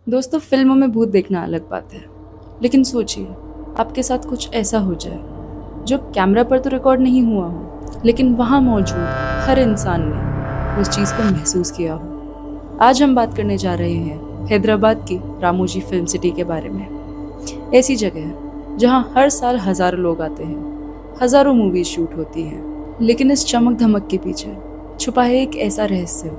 दोस्तों, फिल्मों में भूत देखना अलग बात है, लेकिन सोचिए आपके साथ कुछ ऐसा हो जाए जो कैमरा पर तो रिकॉर्ड नहीं हुआ हो, लेकिन वहाँ मौजूद हर इंसान ने उस चीज़ को महसूस किया हो। आज हम बात करने जा रहे हैं हैदराबाद की रामोजी फिल्म सिटी के बारे में। ऐसी जगह है जहाँ हर साल हज़ारों लोग आते हैं, हज़ारों मूवीज शूट होती हैं, लेकिन इस चमक धमक के पीछे छुपा है एक ऐसा रहस्य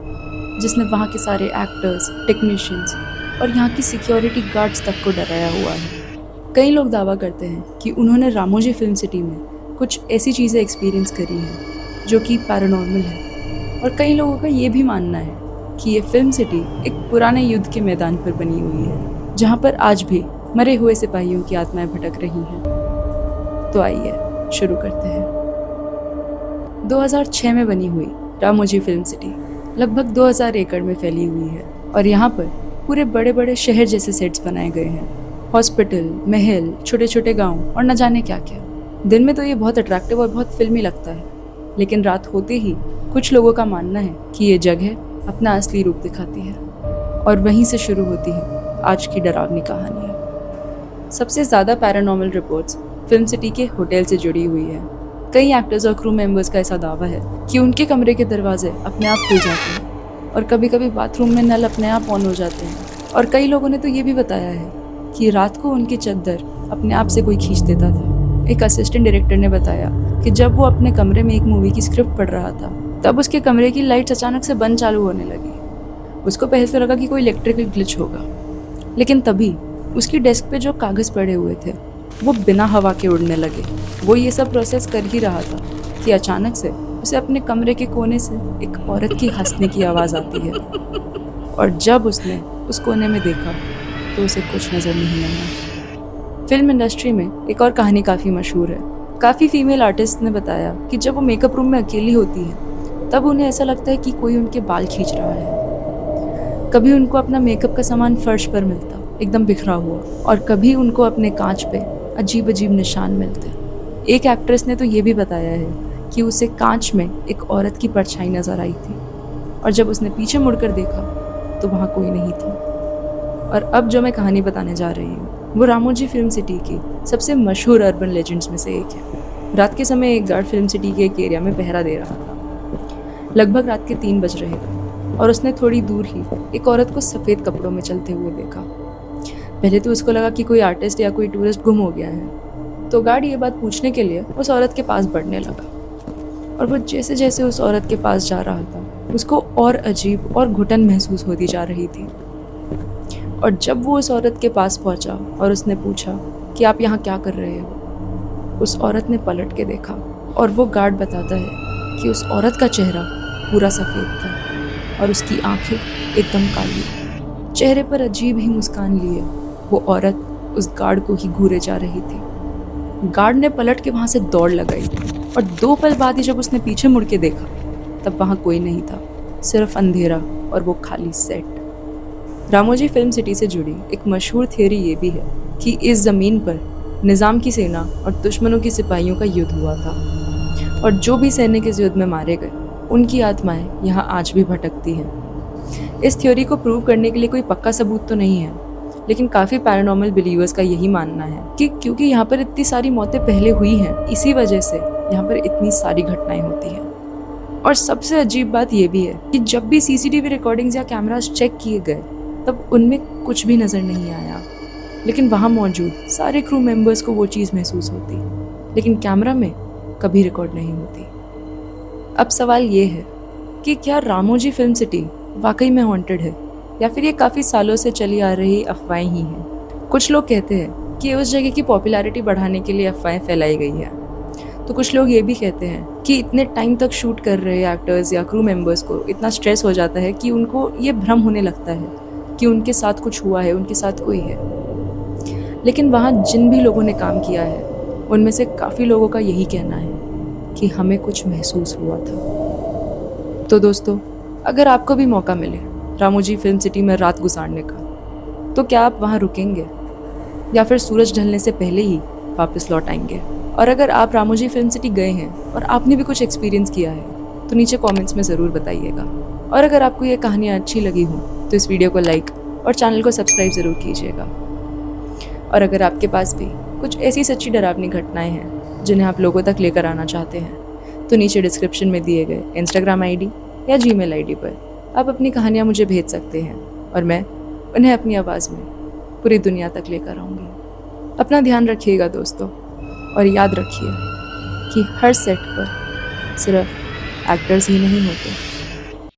जिसने वहाँ के सारे एक्टर्स, टेक्नीशियंस और यहाँ की सिक्योरिटी गार्ड्स तक को डराया हुआ है। कई लोग दावा करते हैं कि उन्होंने रामोजी फिल्म सिटी में कुछ ऐसी चीज़ें एक्सपीरियंस करी हैं जो कि पैरानॉर्मल है, और कई लोगों का ये भी मानना है कि ये फिल्म सिटी एक पुराने युद्ध के मैदान पर बनी हुई है, जहाँ पर आज भी मरे हुए सिपाहियों की आत्माएं भटक रही हैं। तो आइए शुरू करते हैं। 2006 में बनी हुई रामोजी फिल्म सिटी लगभग 2000 एकड़ में फैली हुई है, और यहाँ पर पूरे बड़े बड़े शहर जैसे सेट्स बनाए गए हैं। हॉस्पिटल, महल, छोटे छोटे गांव और न जाने क्या क्या। दिन में तो ये बहुत अट्रैक्टिव और बहुत फिल्मी लगता है, लेकिन रात होते ही कुछ लोगों का मानना है कि ये जगह अपना असली रूप दिखाती है, और वहीं से शुरू होती है आज की डरावनी कहानियाँ। सबसे ज़्यादा पैरानॉर्मल रिपोर्ट्स फिल्म सिटी के होटल से जुड़ी हुई है। कई एक्टर्स और क्रू मेंबर्स का ऐसा दावा है कि उनके कमरे के दरवाजे अपने आप खुल जाते हैं, और कभी कभी बाथरूम में नल अपने आप ऑन हो जाते हैं। और कई लोगों ने तो ये भी बताया है कि रात को उनकी चादर अपने आप से कोई खींच देता था। एक असिस्टेंट डायरेक्टर ने बताया कि जब वो अपने कमरे में एक मूवी की स्क्रिप्ट पढ़ रहा था, तब उसके कमरे की लाइट्स अचानक से बंद चालू होने लगी। उसको पहले तो लगा कि कोई इलेक्ट्रिकल ग्लिच होगा, लेकिन तभी उसकी डेस्क पे जो कागज़ पड़े हुए थे वो बिना हवा के उड़ने लगे। वो ये सब प्रोसेस कर ही रहा था कि अचानक से उसे अपने कमरे के कोने से एक औरत की हंसने की आवाज़ आती है, और जब उसने उस कोने में देखा तो उसे कुछ नज़र नहीं आया। फिल्म इंडस्ट्री में एक और कहानी काफ़ी मशहूर है। काफ़ी फीमेल आर्टिस्ट ने बताया कि जब वो मेकअप रूम में अकेली होती हैं, तब उन्हें ऐसा लगता है कि कोई उनके बाल खींच रहा है। कभी उनको अपना मेकअप का सामान फर्श पर मिलता, एकदम बिखरा हुआ, और कभी उनको अपने कांच पे अजीब अजीब निशान मिलते। एक एक्ट्रेस ने तो ये भी बताया है कि उसे कांच में एक औरत की परछाई नजर आई थी, और जब उसने पीछे मुड़कर देखा तो वहाँ कोई नहीं था। और अब जो मैं कहानी बताने जा रही हूँ वो रामोजी फिल्म सिटी की सबसे मशहूर अर्बन लेजेंड्स में से एक है। रात के समय एक गार्ड फिल्म सिटी के एक एरिया में पहरा दे रहा था। लगभग रात के 3 बज रहे थे, और उसने थोड़ी दूर ही एक औरत को सफ़ेद कपड़ों में चलते हुए देखा। पहले तो उसको लगा कि कोई आर्टिस्ट या कोई टूरिस्ट गुम हो गया है, तो गार्ड ये बात पूछने के लिए उस औरत के पास बढ़ने लगा। और वो जैसे जैसे उस औरत के पास जा रहा था, उसको और अजीब और घुटन महसूस होती जा रही थी। और जब वो उस औरत के पास पहुंचा और उसने पूछा कि आप यहाँ क्या कर रहे हो, उस औरत ने पलट के देखा, और वो गार्ड बताता है कि उस औरत का चेहरा पूरा सफ़ेद था और उसकी आंखें एकदम काली। चेहरे पर अजीब ही मुस्कान लिए वो औरत उस गार्ड को ही घूरे जा रही थी। गार्ड ने पलट के वहाँ से दौड़ लगाई, और 2 पल बाद ही जब उसने पीछे मुड़ के देखा तब वहाँ कोई नहीं था, सिर्फ अंधेरा और वो खाली सेट। रामोजी फिल्म सिटी से जुड़ी एक मशहूर थियोरी ये भी है कि इस ज़मीन पर निज़ाम की सेना और दुश्मनों की सिपाहियों का युद्ध हुआ था, और जो भी सैनिक इस युद्ध में मारे गए उनकी आत्माएं यहाँ आज भी भटकती हैं। इस थ्योरी को प्रूव करने के लिए कोई पक्का सबूत तो नहीं है, लेकिन काफ़ी पैरानॉर्मल बिलीवर्स का यही मानना है कि क्योंकि यहाँ पर इतनी सारी मौतें पहले हुई हैं, इसी वजह से यहाँ पर इतनी सारी घटनाएं होती हैं। और सबसे अजीब बात यह भी है कि जब भी सीसीटीवी रिकॉर्डिंग्स या कैमरास चेक किए गए तब उनमें कुछ भी नज़र नहीं आया, लेकिन वहाँ मौजूद सारे क्रू मेंबर्स को वो चीज़ महसूस होती, लेकिन कैमरा में कभी रिकॉर्ड नहीं होती। अब सवाल ये है कि क्या रामोजी फिल्म सिटी वाकई में हॉन्टेड है, या फिर ये काफ़ी सालों से चली आ रही अफवाहें ही हैं। कुछ लोग कहते हैं कि उस जगह की पॉपुलैरिटी बढ़ाने के लिए अफवाहें फैलाई गई है, तो कुछ लोग ये भी कहते हैं कि इतने टाइम तक शूट कर रहे एक्टर्स या क्रू मेंबर्स को इतना स्ट्रेस हो जाता है कि उनको ये भ्रम होने लगता है कि उनके साथ कुछ हुआ है, उनके साथ कोई है। लेकिन वहाँ जिन भी लोगों ने काम किया है उनमें से काफ़ी लोगों का यही कहना है कि हमें कुछ महसूस हुआ था। तो दोस्तों, अगर आपको भी मौका मिले रामोजी फिल्म सिटी में रात गुजारने का, तो क्या आप वहाँ रुकेंगे या फिर सूरज ढलने से पहले ही वापस लौट आएंगे? और अगर आप रामोजी फिल्म सिटी गए हैं और आपने भी कुछ एक्सपीरियंस किया है तो नीचे कमेंट्स में ज़रूर बताइएगा। और अगर आपको ये कहानियाँ अच्छी लगी हो तो इस वीडियो को लाइक और चैनल को सब्सक्राइब ज़रूर कीजिएगा। और अगर आपके पास भी कुछ ऐसी सच्ची डरावनी घटनाएं हैं जिन्हें आप लोगों तक लेकर आना चाहते हैं, तो नीचे डिस्क्रिप्शन में दिए गए इंस्टाग्राम आईडी या जीमेल आईडी पर आप अपनी कहानियाँ मुझे भेज सकते हैं और मैं उन्हें अपनी आवाज़ में पूरी दुनिया तक लेकर आऊँगी। अपना ध्यान रखिएगा दोस्तों, और याद रखिए कि हर सेट पर सिर्फ एक्टर्स ही नहीं होते।